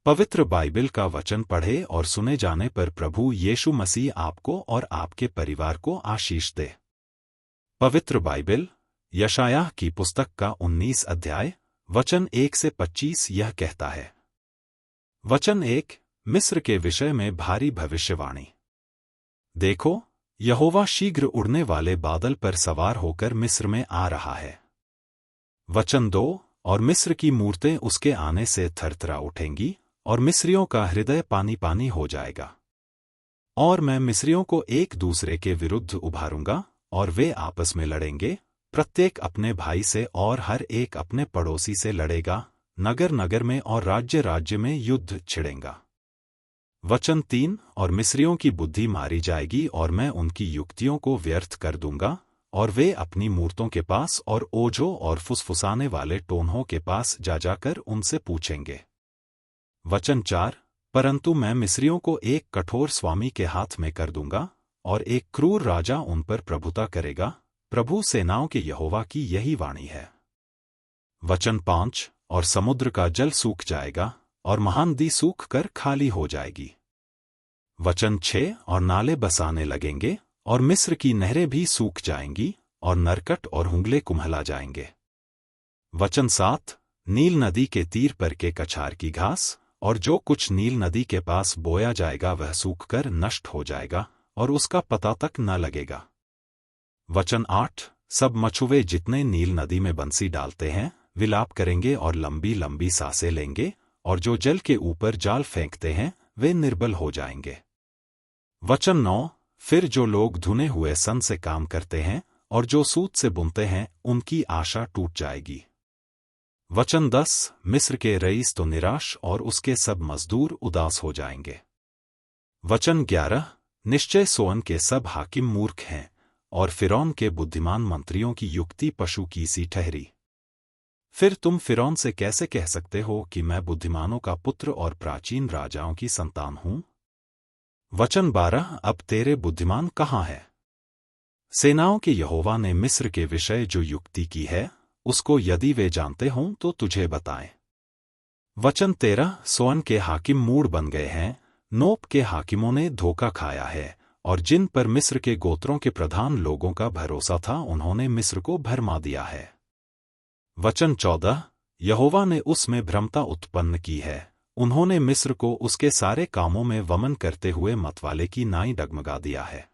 पवित्र बाइबल का वचन पढ़े और सुने जाने पर प्रभु यीशु मसीह आपको और आपके परिवार को आशीष दे। पवित्र बाइबल यशायाह की पुस्तक का 19 अध्याय वचन 1 से 25 यह कहता है। वचन 1 मिस्र के विषय में भारी भविष्यवाणी। देखो, यहोवा शीघ्र उड़ने वाले बादल पर सवार होकर मिस्र में आ रहा है। वचन 2 और मिस्र की मूरतें उसके आने से थरथरा उठेंगी और मिस्रियों का हृदय पानी पानी हो जाएगा। और मैं मिस्रियों को एक दूसरे के विरुद्ध उभारूंगा और वे आपस में लड़ेंगे, प्रत्येक अपने भाई से और हर एक अपने पड़ोसी से लड़ेगा, नगर नगर में और राज्य राज्य में युद्ध छिड़ेगा। वचन 3 और मिस्रियों की बुद्धि मारी जाएगी और मैं उनकी युक्तियों को व्यर्थ कर दूंगा और वे अपनी मूर्तों के पास और ओझों और फुसफुसाने वाले टोन्हों के पास जा जाकर उनसे पूछेंगे। वचन 4 परंतु मैं मिस्रियों को एक कठोर स्वामी के हाथ में कर दूंगा और एक क्रूर राजा उन पर प्रभुता करेगा, प्रभु सेनाओं के यहोवा की यही वाणी है। वचन 5 और समुद्र का जल सूख जाएगा और महानदी सूख कर खाली हो जाएगी। वचन 6 और नाले बसाने लगेंगे और मिस्र की नहरें भी सूख जाएंगी और नरकट और हुंगले कुम्हला जाएंगे। वचन 7 नील नदी के तीर पर के कछार की घास और जो कुछ नील नदी के पास बोया जाएगा वह सूखकर नष्ट हो जाएगा और उसका पता तक न लगेगा। वचन 8 सब मछुए जितने नील नदी में बंसी डालते हैं विलाप करेंगे और लंबी लंबी सांसें लेंगे, और जो जल के ऊपर जाल फेंकते हैं वे निर्बल हो जाएंगे। वचन 9 फिर जो लोग धुने हुए सन से काम करते हैं और जो सूत से बुनते हैं उनकी आशा टूट जाएगी। वचन 10 मिस्र के रईस तो निराश और उसके सब मजदूर उदास हो जाएंगे। वचन 11 निश्चय सोअन के सब हाकिम मूर्ख हैं और फिरौन के बुद्धिमान मंत्रियों की युक्ति पशु की सी ठहरी। फिर तुम फिरौन से कैसे कह सकते हो कि मैं बुद्धिमानों का पुत्र और प्राचीन राजाओं की संतान हूं? वचन 12 अब तेरे बुद्धिमान कहाँ है? सेनाओं के यहोवा ने मिस्र के विषय जो युक्ति की है उसको यदि वे जानते हों तो तुझे बताएं। वचन 13 सोअन के हाकिम मूढ़ बन गए हैं, नोप के हाकिमों ने धोखा खाया है, और जिन पर मिस्र के गोत्रों के प्रधान लोगों का भरोसा था उन्होंने मिस्र को भरमा दिया है। वचन 14 यहोवा ने उसमें भ्रमता उत्पन्न की है, उन्होंने मिस्र को उसके सारे कामों में वमन करते हुए मतवाले की नाई डगमगा दिया है।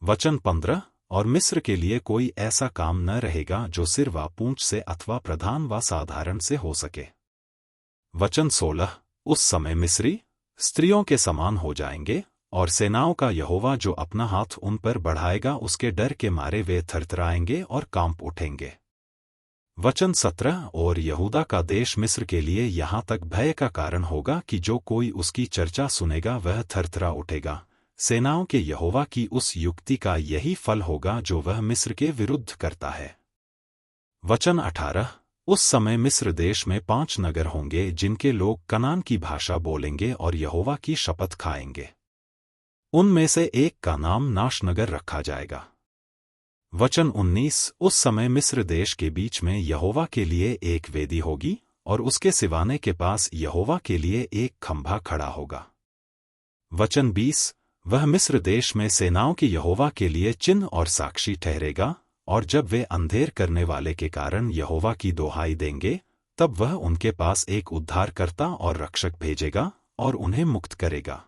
वचन 15 और मिस्र के लिए कोई ऐसा काम न रहेगा जो सिर व पूंछ से अथवा प्रधान व साधारण से हो सके। वचन 16 उस समय मिस्री स्त्रियों के समान हो जाएंगे और सेनाओं का यहोवा जो अपना हाथ उन पर बढ़ाएगा उसके डर के मारे वे थरथराएंगे और कांप उठेंगे। वचन 17 और यहूदा का देश मिस्र के लिए यहाँ तक भय का कारण होगा कि जो कोई उसकी चर्चा सुनेगा वह थरथरा उठेगा। सेनाओं के यहोवा की उस युक्ति का यही फल होगा जो वह मिस्र के विरुद्ध करता है। वचन 18 उस समय मिस्र देश में 5 नगर होंगे जिनके लोग कनान की भाषा बोलेंगे और यहोवा की शपथ खाएंगे। उनमें से एक का नाम नाशनगर रखा जाएगा। वचन 19 उस समय मिस्र देश के बीच में यहोवा के लिए एक वेदी होगी और उसके सिवाने के पास यहोवा के लिए एक खंभा खड़ा होगा। वचन 20 वह मिस्र देश में सेनाओं के यहोवा के लिए चिन्ह और साक्षी ठहरेगा, और जब वे अंधेर करने वाले के कारण यहोवा की दोहाई देंगे तब वह उनके पास एक उद्धारकर्ता और रक्षक भेजेगा और उन्हें मुक्त करेगा।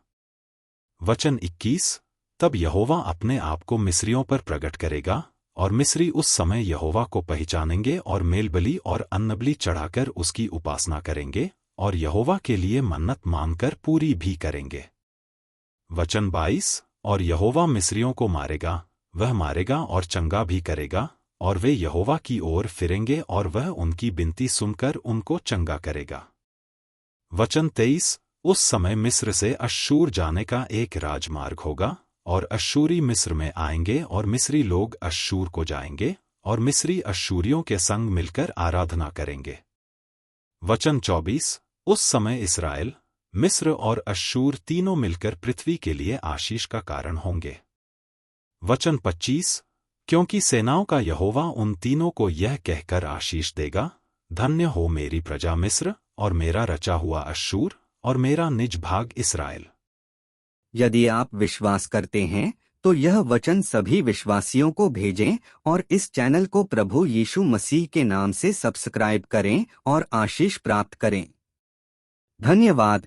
वचन 21 तब यहोवा अपने आप को मिस्रियों पर प्रकट करेगा और मिस्री उस समय यहोवा को पहचानेंगे और मेलबलि और अन्नबलि चढ़ाकर उसकी उपासना करेंगे और यहोवा के लिए मन्नत मानकर पूरी भी करेंगे। वचन 22 और यहोवा मिस्रियों को मारेगा, वह मारेगा और चंगा भी करेगा, और वे यहोवा की ओर फिरेंगे और वह उनकी विनती सुनकर उनको चंगा करेगा। वचन 23 उस समय मिस्र से अश्शूर जाने का एक राजमार्ग होगा और अश्शूरी मिस्र में आएंगे और मिस्री लोग अश्शूर को जाएंगे और मिस्री अश्शूरियों के संग मिलकर आराधना करेंगे। वचन 24 उस समय इस्राएल, मिस्र और अश्शूर तीनों मिलकर पृथ्वी के लिए आशीष का कारण होंगे। वचन 25 क्योंकि सेनाओं का यहोवा उन तीनों को यह कहकर आशीष देगा, धन्य हो मेरी प्रजा मिस्र और मेरा रचा हुआ अश्शूर, और मेरा निज भाग इस्राएल। यदि आप विश्वास करते हैं तो यह वचन सभी विश्वासियों को भेजें और इस चैनल को प्रभु यीशु मसीह के नाम से सब्सक्राइब करें और आशीष प्राप्त करें। धन्यवाद।